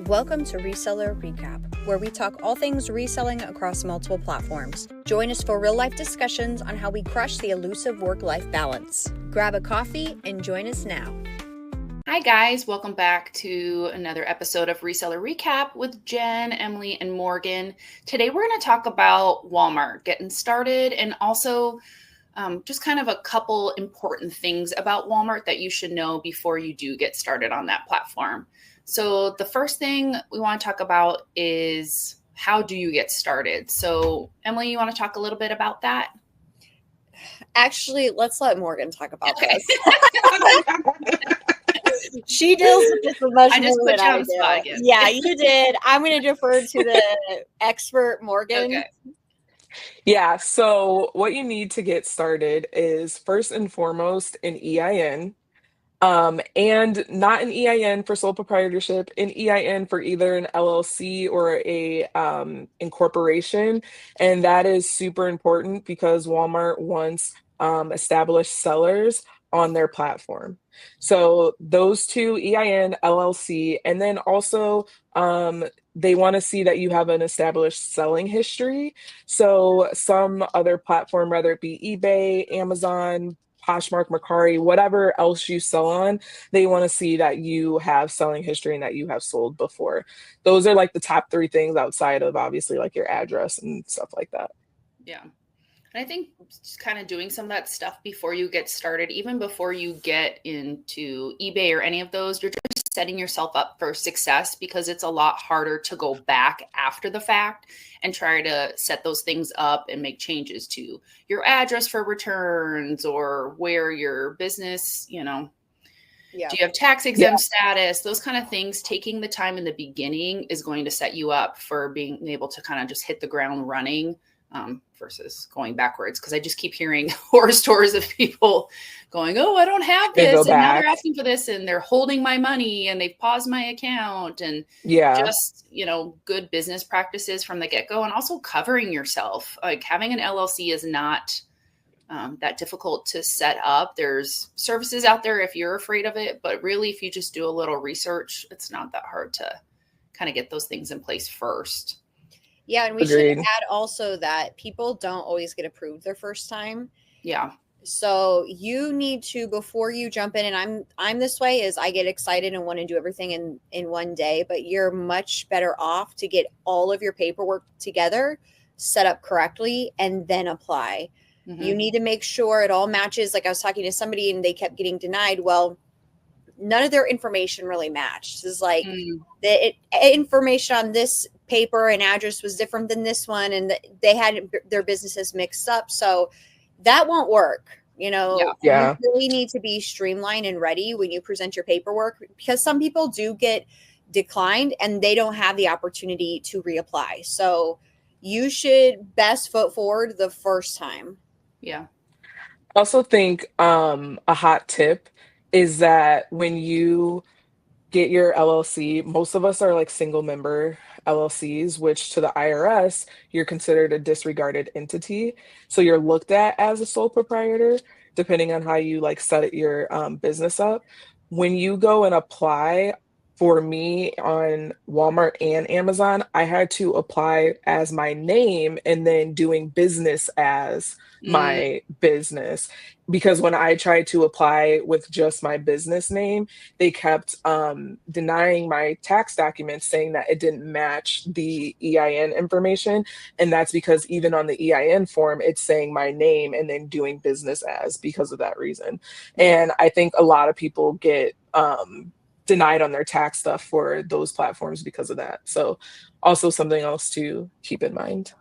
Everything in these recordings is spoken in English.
Welcome to Reseller Recap, where we talk all things reselling across multiple platforms. Join us for real-life discussions on how we crush the elusive work-life balance. Grab a coffee and join us now. Hi guys, welcome back to another episode of Reseller Recap with Jen, Emily, and Morgan. Today we're going to talk about Walmart, getting started, and also just kind of a couple important things about Walmart that you should know before you do get started on that platform. So the first thing we want to talk about is how do you get started? So Emily, you want to talk a little bit about that? Actually, let's let Morgan talk about this. She deals with this much I just more put than you I on the spot do. again. Yeah, you did. I'm going to defer to the expert, Morgan. Okay. Yeah, so what you need to get started is first and foremost an EIN, and not an EIN for sole proprietorship, an EIN for either an LLC or a incorporation. And that is super important because Walmart wants established sellers on their platform. So those two, EIN, LLC, and then also they want to see that you have an established selling history. So some other platform, whether it be eBay, Amazon, Poshmark, Mercari, whatever else you sell on, they want to see that you have selling history and that you have sold before. Those are like the top three things outside of obviously like your address and stuff like that. Yeah. And I think just kind of doing some of that stuff before you get started, even before you get into eBay or any of those, you're just setting yourself up for success because it's a lot harder to go back after the fact and try to set those things up and make changes to your address for returns or where your business, do you have tax exempt status? Those kind of things, taking the time in the beginning is going to set you up for being able to kind of just hit the ground running. Versus going backwards, because I just keep hearing horror stories of people going, "Oh, I don't have this," and now they're asking for this, and they're holding my money, and they've paused my account, and just good business practices from the get-go, and also covering yourself. Like having an LLC is not that difficult to set up. There's services out there if you're afraid of it, but really, if you just do a little research, it's not that hard to kind of get those things in place first. Yeah, and we should add also that people don't always get approved their first time. Yeah. So you need to, before you jump in, and I'm this way, is I get excited and want to do everything in one day, but you're much better off to get all of your paperwork together, set up correctly, and then apply. Mm-hmm. You need to make sure it all matches. Like I was talking to somebody and they kept getting denied. Well, none of their information really matched. It's like the information on this paper and address was different than this one, and they had their businesses mixed up. So that won't work. You really need to be streamlined and ready when you present your paperwork, because some people do get declined and they don't have the opportunity to reapply. So you should best foot forward the first time. Yeah. I also think a hot tip is that when you get your LLC, most of us are like single member LLCs, which to the IRS, you're considered a disregarded entity. So you're looked at as a sole proprietor, depending on how you like set your business up. When you go and apply, for me on Walmart and Amazon, I had to apply as my name and then doing business as my business, because when I tried to apply with just my business name, they kept denying my tax documents, saying that it didn't match the EIN information. And that's because even on the EIN form, it's saying my name and then doing business as, because of that reason. And I think a lot of people get denied on their tax stuff for those platforms because of that. So also something else to keep in mind.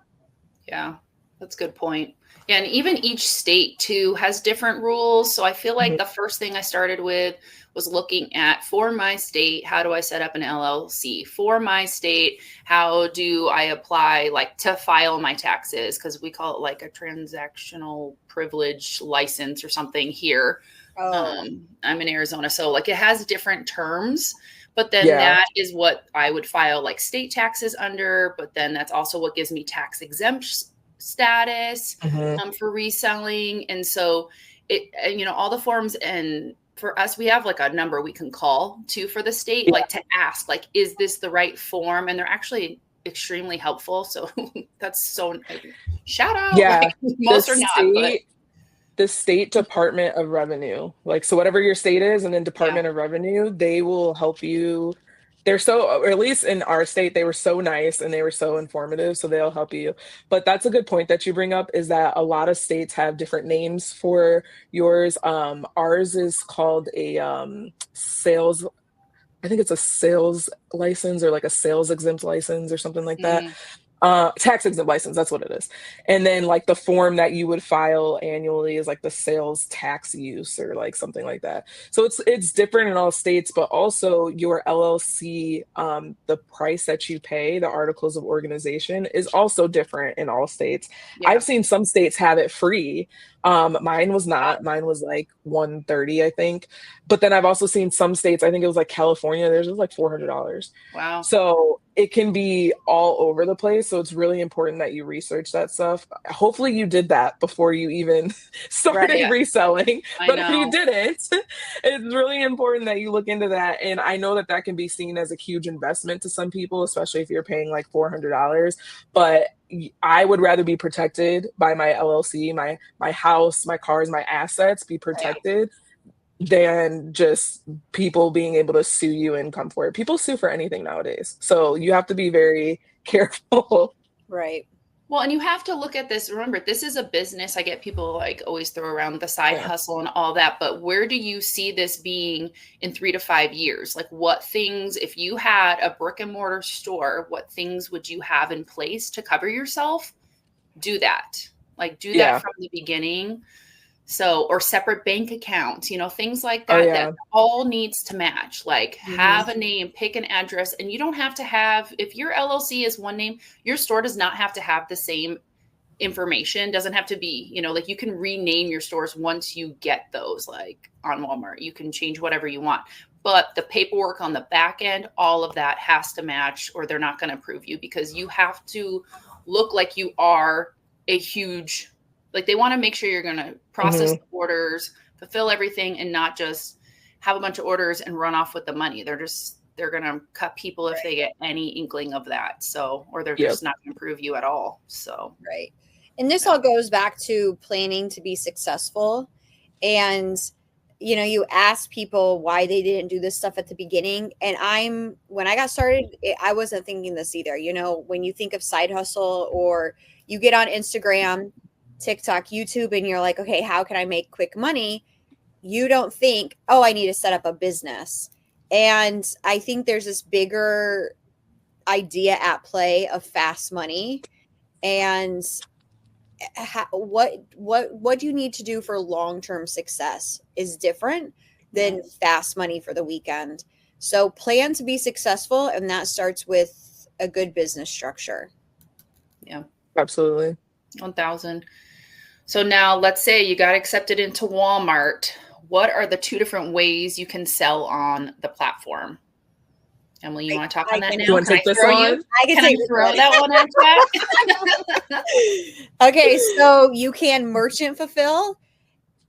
Yeah, that's a good point. Yeah, and even each state too has different rules. So I feel like the first thing I started with was looking at, for my state, how do I set up an LLC? For my state, how do I apply like to file my taxes? Because we call it like a transactional privilege license or something here. I'm in Arizona, so like it has different terms, but then that is what I would file like state taxes under, but then that's also what gives me tax exempt status for reselling. And so it, all the forms and for us, we have like a number we can call too for the state, Yeah. like to ask, like, is this the right form? And they're actually extremely helpful. So that's so shout out. Yeah. Like most are not, but The state Department of Revenue, like, so whatever your state is, and then yeah. Department of Revenue, they will help you. They're so, or at least in our state, they were so nice and they were so informative, so they'll help you. But that's a good point that you bring up, is that a lot of states have different names for yours. Ours is called a sales, I think it's a sales license, or like a sales exempt license or something like that. Mm, Tax exempt license, that's what it is. And then like the form that you would file annually is like the sales tax use, or like something like that. So it's different in all states, but also your LLC, the price that you pay, the articles of organization, is also different in all states. yeah. I've seen some states have it free. Mine was not. Mine was like 130, I think. But then I've also seen some states, I think it was like California, theirs was like $400. Wow. So it can be all over the place. So it's really important that you research that stuff. Hopefully you did that before you even started Right. reselling. I But if you know. didn't, it's really important that you look into that. And I know that that can be seen as a huge investment to some people, especially if you're paying like $400. But I would rather be protected by my LLC, my house, my cars, my assets be protected than just people being able to sue you and come for it. People sue for anything nowadays. So you have to be very careful. Right. Well, and you have to look at this. Remember, this is a business. I get people like always throw around the side hustle and all that. But where do you see this being in 3 to 5 years? Like, what things, if you had a brick and mortar store, what things would you have in place to cover yourself? Do that. Like, do that from the beginning. So, or separate bank accounts, things like that, that all needs to match. Like have a name, pick an address, and you don't have to have, if your LLC is one name, your store does not have to have the same information. Doesn't have to be, like you can rename your stores once you get those, like on Walmart, you can change whatever you want. But the paperwork on the back end, all of that has to match, or they're not going to approve you, because you have to look like you are a huge, like they want to make sure you're going to process the orders, fulfill everything, and not just have a bunch of orders and run off with the money. They're going to cut people if they get any inkling of that. So, or they're just not going to approve you at all. So, right. And this all goes back to planning to be successful. And, you ask people why they didn't do this stuff at the beginning. And when I got started, I wasn't thinking this either. When you think of side hustle, or you get on Instagram, TikTok, YouTube, and you're like, okay, how can I make quick money? You don't think, oh, I need to set up a business. And I think there's this bigger idea at play of fast money, and what you need to do for long-term success is different than fast money for the weekend. So plan to be successful, and that starts with a good business structure. Yeah, absolutely. 1,000. So now let's say you got accepted into Walmart. What are the 2 different ways you can sell on the platform? Emily, you want to talk on that now? You want to take this on? Can I throw that one at you? Okay, so you can merchant fulfill.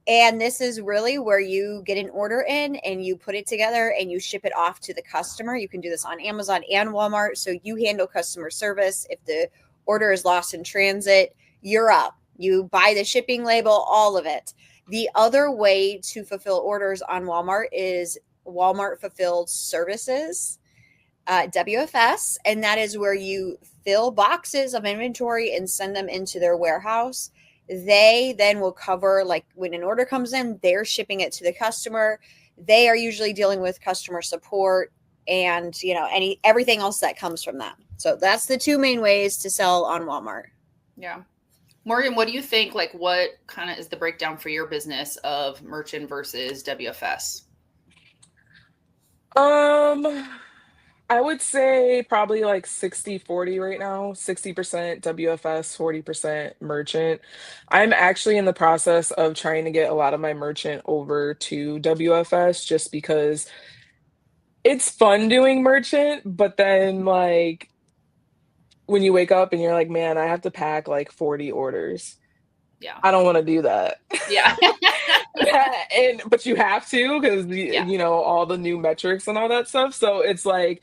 And this is really where you get an order in and you put it together and you ship it off to the customer. You can do this on Amazon and Walmart. So you handle customer service. If the order is lost in transit, you're up. You buy the shipping label, all of it. The other way to fulfill orders on Walmart is Walmart Fulfilled Services, WFS. And that is where you fill boxes of inventory and send them into their warehouse. They then will cover, like when an order comes in, they're shipping it to the customer. They are usually dealing with customer support and, everything else that comes from that. So that's the 2 main ways to sell on Walmart. Yeah. Morgan, what do you think? Like, what kind of is the breakdown for your business of merchant versus WFS? I would say probably like 60-40 right now, 60% WFS, 40% merchant. I'm actually in the process of trying to get a lot of my merchant over to WFS, just because it's fun doing merchant, but then like when you wake up and you're like, man, I have to pack like 40 orders. Yeah. I don't want to do that. Yeah. But you have to, because Yeah. all the new metrics and all that stuff. So it's like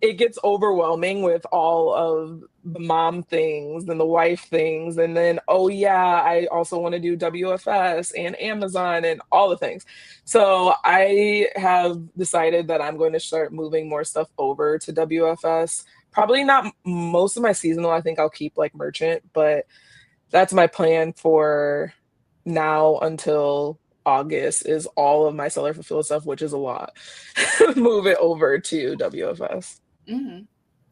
it gets overwhelming with all of the mom things and the wife things. And then, oh, yeah, I also want to do WFS and Amazon and all the things. So I have decided that I'm going to start moving more stuff over to WFS. Probably not most of my seasonal. I think I'll keep like merchant, but that's my plan for now until August is all of my seller fulfilled stuff, which is a lot. Move it over to WFS. Hmm.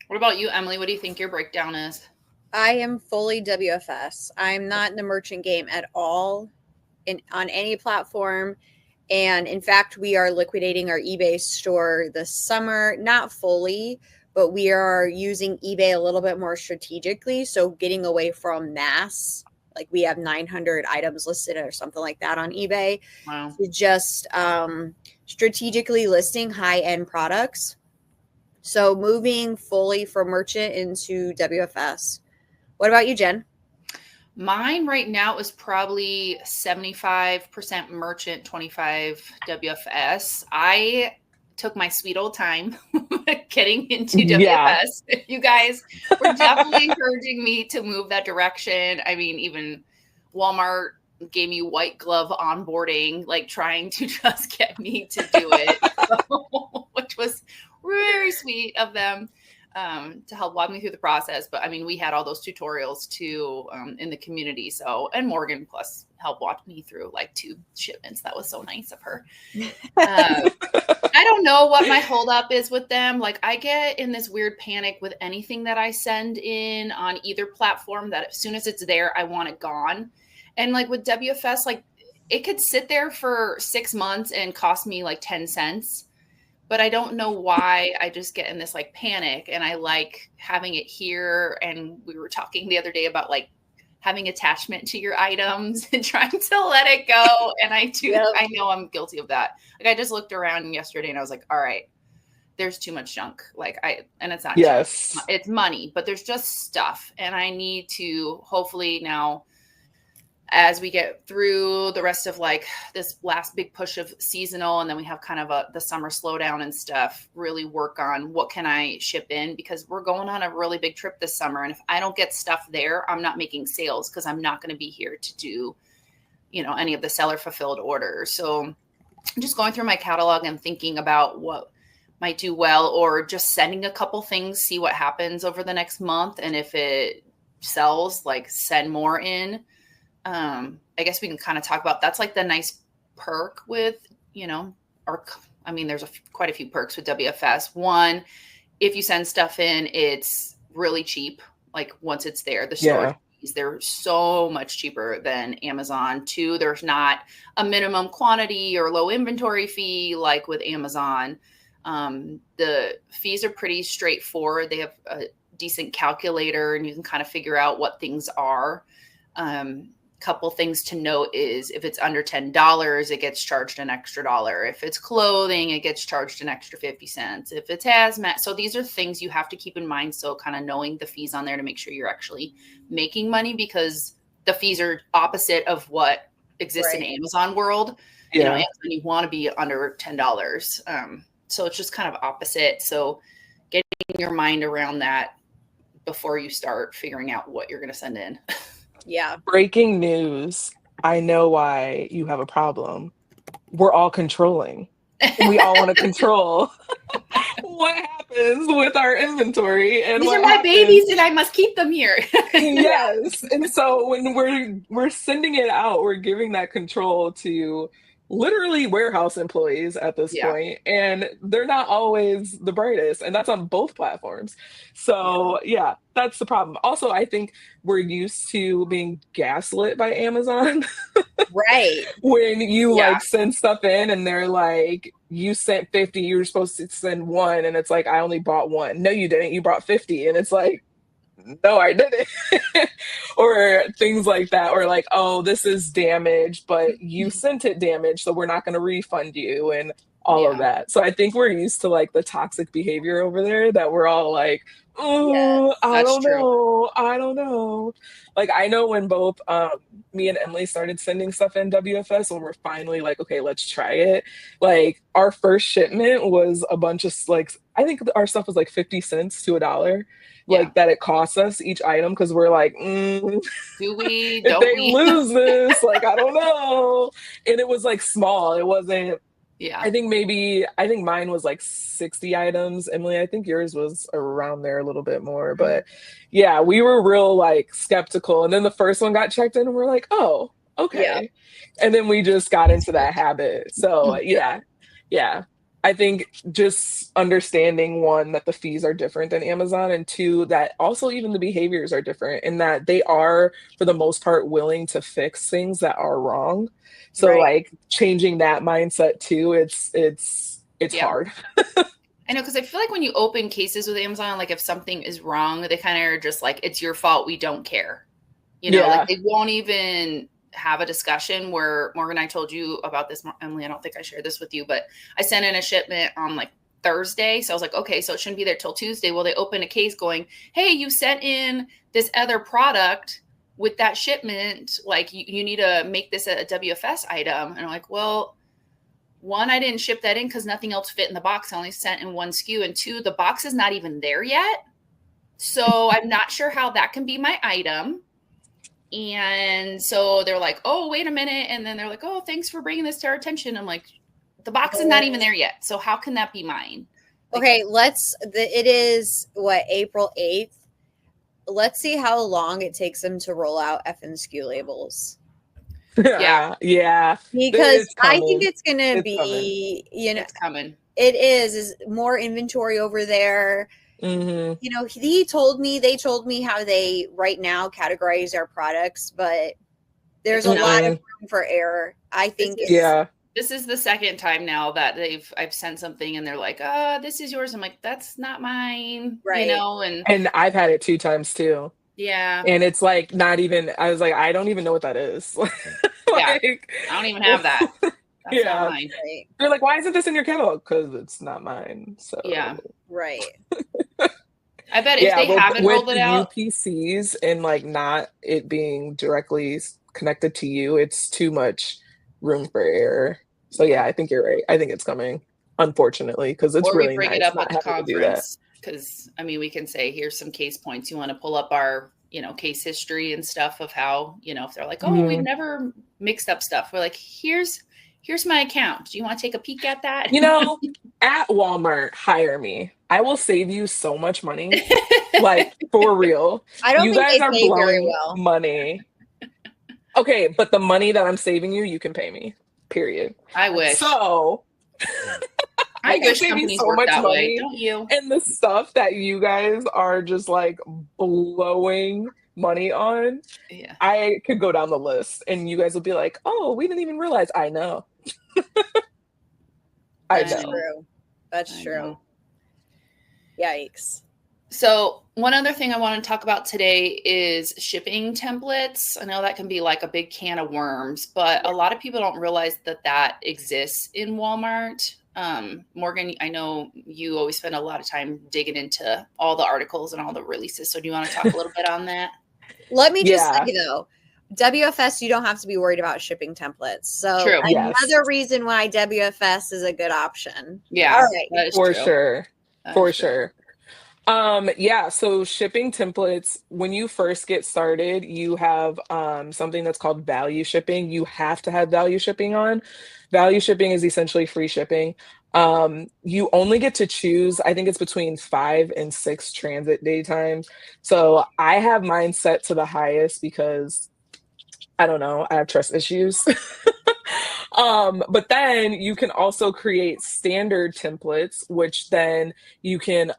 What about you, Emily? What do you think your breakdown is? I am fully WFS. I'm not in the merchant game at all on any platform. And in fact, we are liquidating our eBay store this summer, not fully, but we are using eBay a little bit more strategically. So getting away from mass, like we have 900 items listed or something like that on eBay, Wow. to just strategically listing high end products. So moving fully from merchant into WFS. What about you, Jen? Mine right now is probably 75% merchant, 25 WFS. I took my sweet old time getting into Yeah. WFS. You guys were definitely encouraging me to move that direction. I mean, even Walmart gave me white glove onboarding, like trying to just get me to do it, which was very sweet of them. To help walk me through the process. But I mean, we had all those tutorials too in the community. So, and Morgan plus helped walk me through like 2 shipments. That was so nice of her. I don't know what my holdup is with them. Like I get in this weird panic with anything that I send in on either platform that as soon as it's there, I want it gone. And like with WFS, like it could sit there for 6 months and cost me like 10 cents. But I don't know why I just get in this like panic, and I like having it here. And we were talking the other day about like having attachment to your items and trying to let it go. And I know I'm guilty of that. Like I just looked around yesterday and I was like, all right, there's too much junk. And it's not junk, Yes. it's money, but there's just stuff. And I need to hopefully now, as we get through the rest of like this last big push of seasonal, and then we have kind of the summer slowdown and stuff, really work on what can I ship in, because we're going on a really big trip this summer. And if I don't get stuff there, I'm not making sales because I'm not going to be here to do, any of the seller fulfilled orders. So I'm just going through my catalog and thinking about what might do well, or just sending a couple things, see what happens over the next month. And if it sells, like send more in. I guess we can kind of talk about that's like the nice perk with, there's quite a few perks with WFS. One, if you send stuff in, it's really cheap. Like once it's there, the storage fees, they're so much cheaper than Amazon. 2, there's not a minimum quantity or low inventory fee like with Amazon. The fees are pretty straightforward. They have a decent calculator and you can kind of figure out what things are. Couple things to note is if it's under $10, it gets charged an extra dollar. If it's clothing, it gets charged an extra 50 cents. If it's hazmat. So these are things you have to keep in mind. So kind of knowing the fees on there to make sure you're actually making money, because the fees are opposite of what exists in Amazon world. Yeah. Amazon, you want to be under $10. So it's just kind of opposite. So getting your mind around that before you start figuring out what you're going to send in. Yeah. Breaking news. I know why you have a problem. We're all controlling. We all want to control what happens with our inventory. And these are my babies and I must keep them here. Yes. And so when we're sending it out, we're giving that control to literally warehouse employees at this point, and they're not always the brightest, and that's on both platforms. So yeah, that's the problem. Also, I think we're used to being gaslit by Amazon. Right. When you like send stuff in and they're like, you sent 50, you were supposed to send 1, and it's like, I only bought 1. No, you didn't, you brought 50. And it's like, no, I didn't. Or things like that. Or like, oh, this is damaged, but you sent it damaged, so we're not going to refund you. And all of Yeah, that. So I think we're used to like the toxic behavior over there that we're all like, oh, Yes. I that's don't true. know. I don't know. Like I know when both me and Emily started sending stuff in WFS when we're finally like, okay, let's try it. Like our first shipment was a bunch of like I think our stuff was like 50 cents to $1, Yeah. like that it costs us each item because we're like, Do we? if Don't they we? lose this, like I don't know. And it was like small. It wasn't Yeah. I think mine was like 60 items. Emily, I think yours was around there a little bit more. Mhm. But yeah, we were real like skeptical. And then the first one got checked in and we're like, oh, Yeah. okay. And then we just got That's into good. that habit. So yeah, yeah. I think just understanding one, that the fees are different than Amazon, and two, that also even the behaviors are different in that they are, for the most part, willing to fix things that are wrong. So Right. like changing that mindset too, it's Yeah. hard. I know, because I feel like when you open cases with Amazon, like if something is wrong, they kind of are just like, it's your fault. We don't care. Like Yeah. they won't even have a discussion where Morgan, I told you about this, Emily. I don't think I shared this with you, but I sent in a shipment on like Thursday. So I was like, okay, so it shouldn't be there till Tuesday. Well, they opened a case going, hey, you sent in this other product with that shipment. Like you need to make this a WFS item. And I'm like, well, one, I didn't ship that in because nothing else fit in the box. I only sent in one SKU. And two, the box is not even there yet. So I'm not sure how that can be my item. And so they're like, oh, wait a minute. And then they're like, oh, thanks for bringing this to our attention. I'm like, the box is not even there yet. So how can that be mine? Like, Okay, it is what, April 8th. Let's see how long it takes them to roll out FNSKU labels. yeah, Yeah. Because It's I think coming. it's going to It's coming. be, it's coming. it is more inventory over there. Hmm. They told me how they right now categorize our products, but there's It's a lot not. of room for error. I think Yeah. This is the second time now that I've sent something and they're like, this is yours. I'm like, that's not mine, right. and And I've had it 2 times too. yeah, And it's like not even, I was like, I don't even know what that is. yeah, Like, I don't even have that. That's not yeah. mine. Right. You're like, why isn't this in your catalog? Because it's not mine. So Yeah. Right. I bet if yeah, they well, haven't with rolled it the out, UPCs and like not it being directly connected to you, it's too much room for error. So yeah, I think you're right. I think it's coming, unfortunately, because it's or we really bring it nice up at not the having to do that. conference, because I mean, we can say, here's some case points. You want to pull up our, case history and stuff of how, if they're like, oh, we've Mhm. never mixed up stuff. We're like, here's my account. Do you want to take a peek at that? At Walmart, hire me. I will save you so much money. Like for real. I don't You think guys they are pay very blowing well. money. Okay, but the money that I'm saving you, you can pay me. Period. I wish. So I I can wish save you companies so work much that way, money. don't you? And the stuff that you guys are just like blowing money on, Yeah. I could go down the list and you guys will be like, oh, we didn't even realize. I know. I That's know. true. That's I true. know. Yikes. So one other thing I want to talk about today is shipping templates. I know that can be like a big can of worms, but a lot of people don't realize that exists in Walmart. Morgan, I know you always spend a lot of time digging into all the articles and all the releases. So do you want to talk a little bit on that? Let me just Yeah. say though, WFS, you don't have to be worried about shipping templates. So True. Yes. another reason why WFS is a good option. Yeah, All right. that is For true. sure. That For is true. sure. Yeah, so shipping templates, when you first get started, you have something that's called value shipping. You have to have value shipping on. Value shipping is essentially free shipping. You only get to choose, I think it's between 5 and 6 transit day times. So I have mine set to the highest because I don't know, I have trust issues. But then you can also create standard templates, which then you can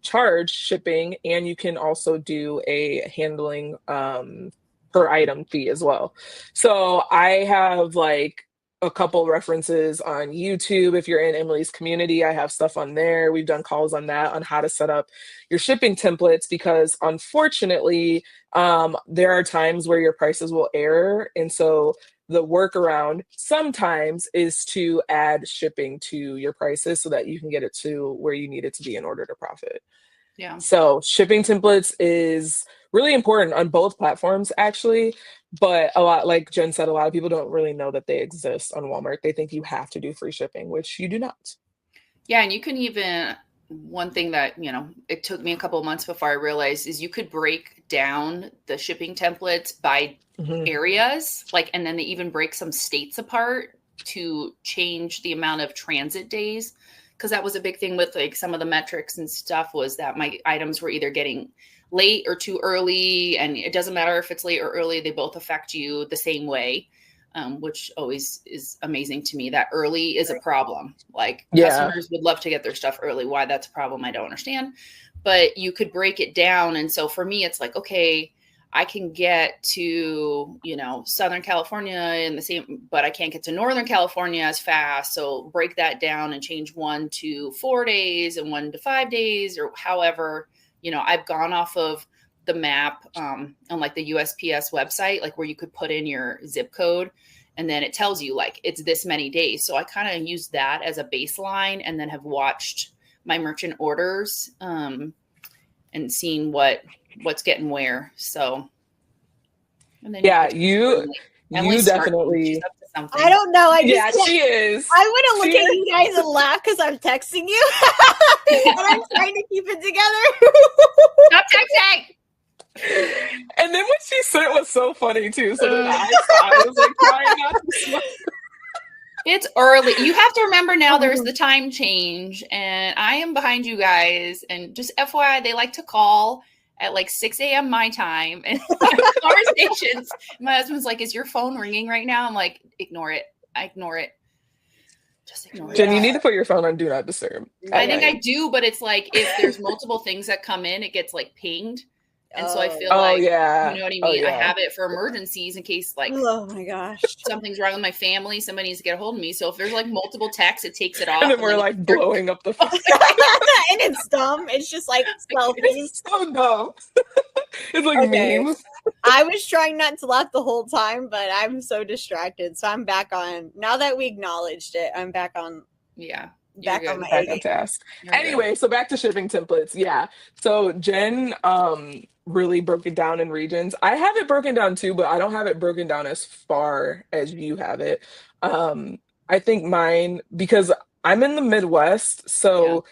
charge shipping, and you can also do a handling per item fee as well. So I have like a couple references on YouTube. If you're in Emily's community, I have stuff on there. We've done calls on that on how to set up your shipping templates because unfortunately, there are times where your prices will error. And so the workaround sometimes is to add shipping to your prices so that you can get it to where you need it to be in order to profit. Yeah. So shipping templates is really important on both platforms, actually. But a lot, like Jen said, a lot of people don't really know that they exist on Walmart. They think you have to do free shipping, which you do not. Yeah, and you can even, one thing that, it took me a couple of months before I realized is you could break down the shipping templates by Mhm. areas, and then they even break some states apart to change the amount of transit days. Because that was a big thing with some of the metrics and stuff, was that my items were either getting late or too early. And it doesn't matter if it's late or early, they both affect you the same way. Which always is amazing to me, that early is a problem. Yeah. Customers would love to get their stuff early. Why that's a problem, I don't understand. But you could break it down. And so for me, it's okay, I can get to, Southern California in the same, but I can't get to Northern California as fast. So break that down and change 1 to 4 days and 1 to 5 days, or however, I've gone off of the map on the USPS website, where you could put in your zip code and then it tells you it's this many days. So I kind of use that as a baseline and then have watched my merchant orders and seen what's getting where. So, and then Yeah, you Emily's definitely. She's up to something. I don't know. Yeah, she is. I want to look at you guys and laugh because I'm texting you. And I'm trying to keep it together. Stop texting. And then what she said was so funny too. So then I was trying not to smile. It's early. You have to remember now there's the time change, and I am behind you guys. And just FYI, they like to call at 6 a.m. my time and conversations. My husband's like, "Is your phone ringing right now?" I'm like, "Ignore it. I ignore it. Just ignore it." Jen, you need to put your phone on Do Not Disturb. I think I do, but it's if there's multiple things that come in, it gets pinged. And so I feel yeah. You know what I mean? Yeah. I have it for emergencies in case oh my gosh, something's wrong with my family. Somebody needs to get a hold of me. So if there's multiple texts, it takes it off. And then we're blowing up the phone. And it's dumb. It's just selfies. It's so dumb. It's memes. I was trying not to laugh the whole time, but I'm so distracted. So I'm back on. Now that we acknowledged it, I'm back on. Yeah. Back on my task. Anyway, so back to shipping templates. Yeah. So Jen really broke it down in regions. I have it broken down too, but I don't have it broken down as far as you have it. I think mine, because I'm in the Midwest, so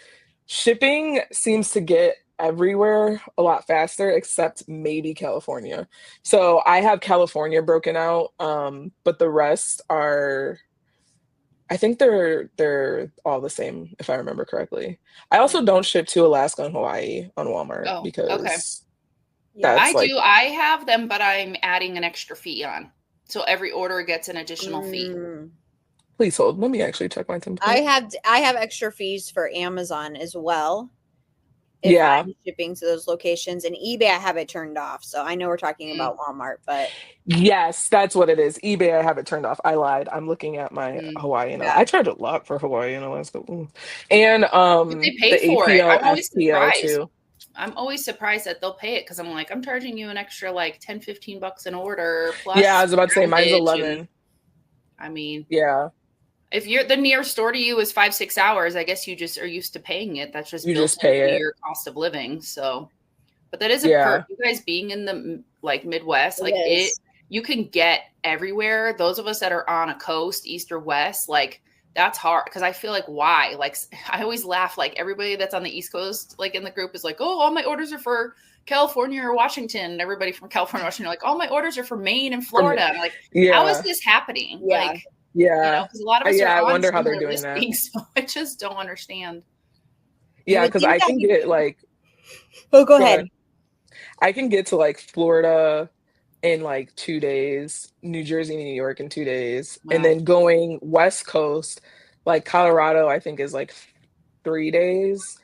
shipping seems to get everywhere a lot faster, except maybe California. So I have California broken out, but the rest are, I think they're all the same, if I remember correctly. I also don't ship to Alaska and Hawaii on Walmart because I do. I have them, but I'm adding an extra fee on. So every order gets an additional fee. Please hold. Let me actually check my template. I have extra fees for Amazon as well. If I'm shipping to those locations, and eBay, I have it turned off. So I know we're talking about Walmart, but yes, that's what it is. eBay, I have it turned off. I lied. I'm looking at my Hawaii and I charge a lot for Hawaii and Alaska. And they pay for it. I'm always surprised. Too. I'm always surprised that they'll pay it because I'm I'm charging you an extra $10-15 an order plus. Yeah, I was about to say mine's 11. I mean, yeah. If the nearest store to you is 5-6 hours, I guess you just are used to paying it. That's just you just pay your cost of living. So, but that is a perk. You guys being in the Midwest, you can get everywhere. Those of us that are on a coast, east or west, that's hard because I feel why? I always laugh. Everybody that's on the East Coast, in the group, is oh, all my orders are for California or Washington. And everybody from California, Washington, all my orders are for Maine and Florida. I'm how is this happening? Yeah. Because a lot of us are I on wonder how they're doing that. So I just don't understand. Yeah, because I can get Oh, go ahead. I can get to Florida in 2 days, New Jersey, New York in 2 days. Wow. And then going West Coast, Colorado, I think is 3 days.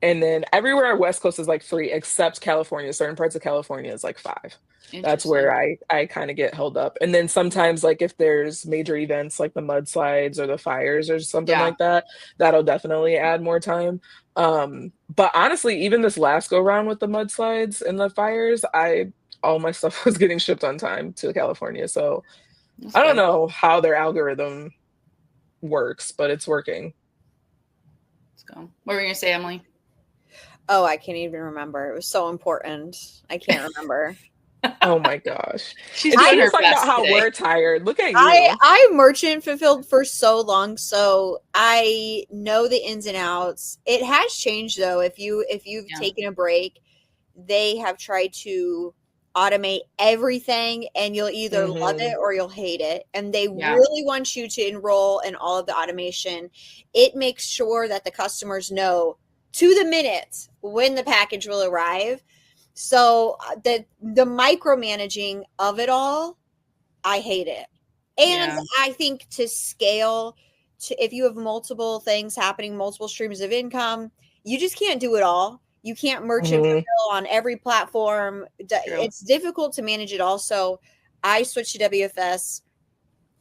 And then everywhere West Coast is 3, except California. Certain parts of California is 5. That's where I kind of get held up. And then sometimes if there's major events like the mudslides or the fires or something like that, that'll definitely add more time. But honestly, even this last go round with the mudslides and the fires, all my stuff was getting shipped on time to California. So That's I don't good. know how their algorithm works, but it's working. Let's go. What were you gonna say, Emily? Oh, I can't even remember. It was so important. I can't remember. Oh my gosh. She's It's doing funny to her find out best how today. we're tired. Look at I you. I merchant fulfilled for so long, so I know the ins and outs. It has changed though. If you've Yeah. taken a break, they have tried to automate everything, and you'll either love Hmm. it or you'll hate it. And they Yeah. really want you to enroll in all of the automation. It makes sure that the customers know to the minute when the package will arrive. So the micromanaging of it all, I hate it. And Yeah. I think to scale, to if you have multiple things happening, multiple streams of income, you just can't do it all. You can't merchant Hmm. fulfill on every platform. True. It's difficult to manage it all. So I switched to WFS.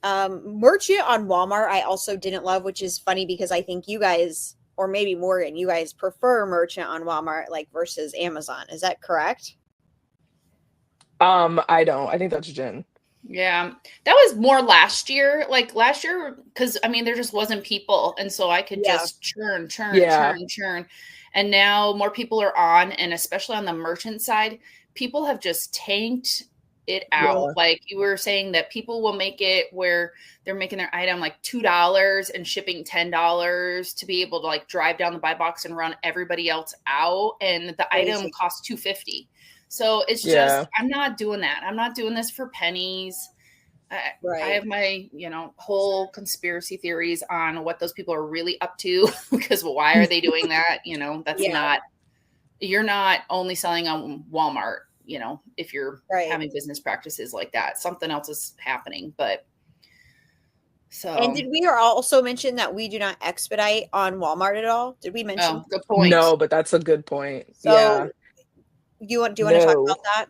Merchant on Walmart, I also didn't love, which is funny because I think you guys, or maybe Morgan, you guys prefer merchant on Walmart like versus Amazon. Is that correct? I don't. I think that's Jen. Yeah. That was more last year. Like last year, because I mean, there just wasn't people. And so I could Yeah, just churn, churn, Yeah. churn, churn. And now more people are on. And especially on the merchant side, people have just tanked it out. Yeah. Like you were saying that people will make it where they're making their item like $2 and shipping $10 to be able to like drive down the buy box and run everybody else out. And the item crazy. costs $2.50. So it's just, Yeah. I'm not doing that. I'm not doing this for pennies. I Right. have my, whole conspiracy theories on what those people are really up to because why are they doing that? That's Yeah, not, you're not only selling on Walmart, if you're right. having business practices like that, something else is happening. But And so, did we also mention that we do not expedite on Walmart at all? Did we mention oh, that? good point. No, but that's a good point. Yeah. So do you want to talk No. about that?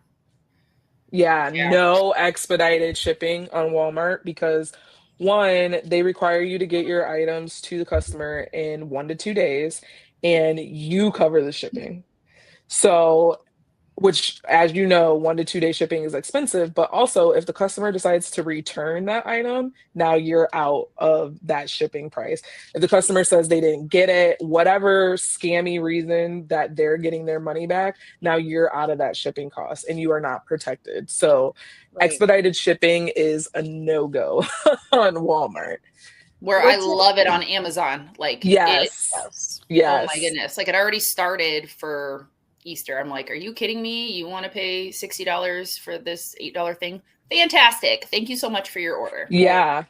Yeah, Yeah. no expedited shipping on Walmart because one, they require you to get your items to the customer in 1 to 2 days and you cover the shipping. So, which, as you know, 1 to 2 day shipping is expensive, but also if the customer decides to return that item, now you're out of that shipping price. If the customer says they didn't get it, whatever scammy reason that they're getting their money back, now you're out of that shipping cost and you are not protected. So, Right. expedited shipping is a no-go on Walmart. Where I Which is love it on Amazon. Like it, Yes. yes. oh my Yes. goodness. Like it already started for Easter. I'm like, are you kidding me? You want to pay $60 for this $8 thing? Fantastic. Thank you so much for your order. Right. Yeah.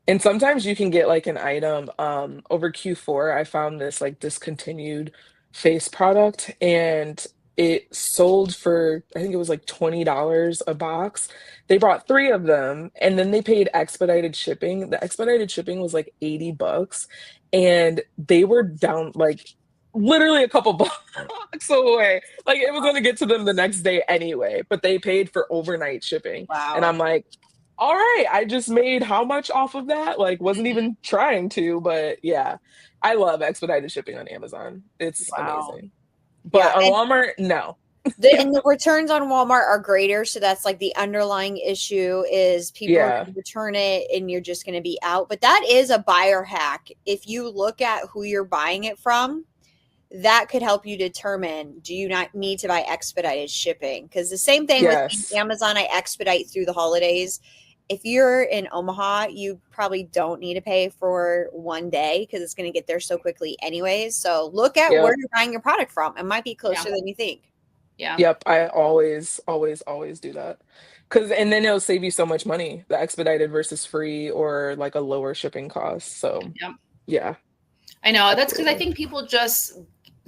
And sometimes you can get like an item over Q4. I found this like discontinued face product and it sold for I think it was like $20 a box. They brought 3 of them and then they paid expedited shipping. The expedited shipping was like $80 and they were down like literally a couple blocks away. Like it was going to get to them the next day anyway, but they paid for overnight shipping. And Wow. I'm like, all right, I just made how much off of that? Like, wasn't Mhm. even trying to, but yeah, I love expedited shipping on Amazon. It's Wow. amazing. Yeah. But on Walmart, no. And the returns on Walmart are greater. So that's like the underlying issue is people are Yeah, going to return it and you're just going to be out. But that is a buyer hack. If you look at who you're buying it from, that could help you determine, do you not need to buy expedited shipping? Because the same thing with yes, Amazon, I expedite through the holidays. If you're in Omaha, you probably don't need to pay for one day because it's going to get there so quickly anyways. So look at where yep, you're buying your product from. It might be Yeah. closer than you think. Yeah. yep. I always, always, always do that. And then it'll save you so much money, the expedited versus free or like a lower shipping cost. So Yeah. yeah, I know. That's because I absolutely. think people just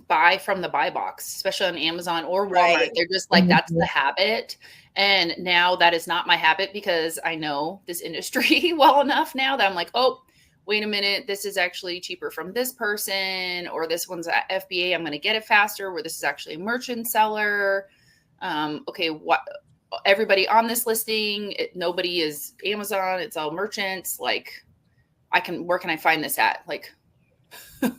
buy from the buy box, especially on Amazon or Walmart. Right. They're just like, that's the Mhm. habit. And now that is not my habit because I know this industry well enough now that I'm like, oh, wait a minute, this is actually cheaper from this person, or this one's at FBA. I'm going to get it faster, where this is actually a merchant seller. Okay, what everybody on this listing, nobody is Amazon, it's all merchants. Like, where can I find this at? Like,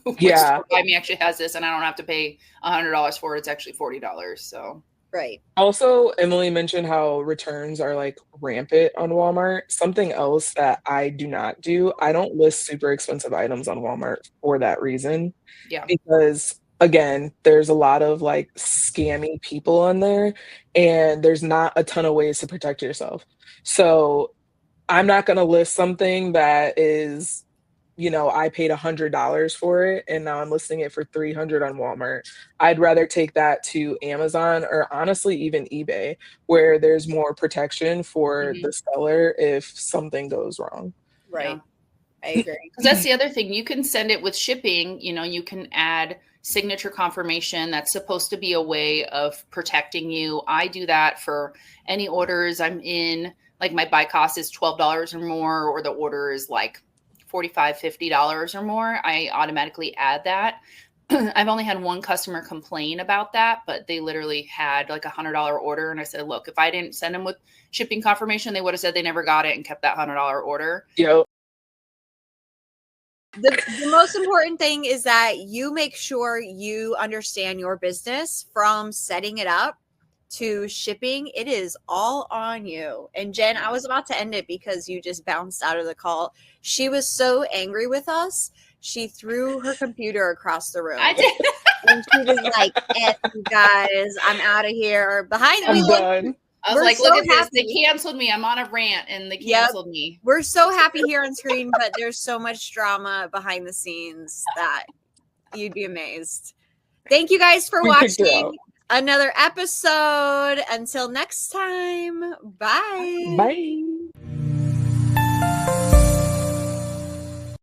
which Yeah, store by me actually has this, and I don't have to pay $100 for it. It's actually $40. So Right. Also, Emily mentioned how returns are like rampant on Walmart. Something else that I do not do, I don't list super expensive items on Walmart for that reason. Yeah. Because again, there's a lot of like scammy people on there, and there's not a ton of ways to protect yourself. So I'm not going to list something that is, I paid $100 for it and now I'm listing it for 300 on Walmart. I'd rather take that to Amazon or honestly even eBay, where there's more protection for Mhm. the seller if something goes wrong. Right. Yeah. I agree. Because that's the other thing. You can send it with shipping. You can add signature confirmation. That's supposed to be a way of protecting you. I do that for any orders I'm in. Like my buy cost is $12 or more, or the order is like $45, $50 or more. I automatically add that. I've only had one customer complain about that, but they literally had like $100 order. And I said, look, if I didn't send them with shipping confirmation, they would have said they never got it and kept that $100 order. Yep. The most important thing is that you make sure you understand your business from setting it up to shipping. It is all on you. And Jen, I was about to end it because you just bounced out of the call. She was so angry with us. She threw her computer across the room. I did. And she was like, F you guys, I'm out of here. Behind I'm we look. done. I was We're like, so look at this. happy. They canceled me. I'm on a rant and they Yep. canceled me. We're so happy here on screen, but there's so much drama behind the scenes that you'd be amazed. Thank you guys for We kicked her out. watching another episode. Until next time, bye. Bye.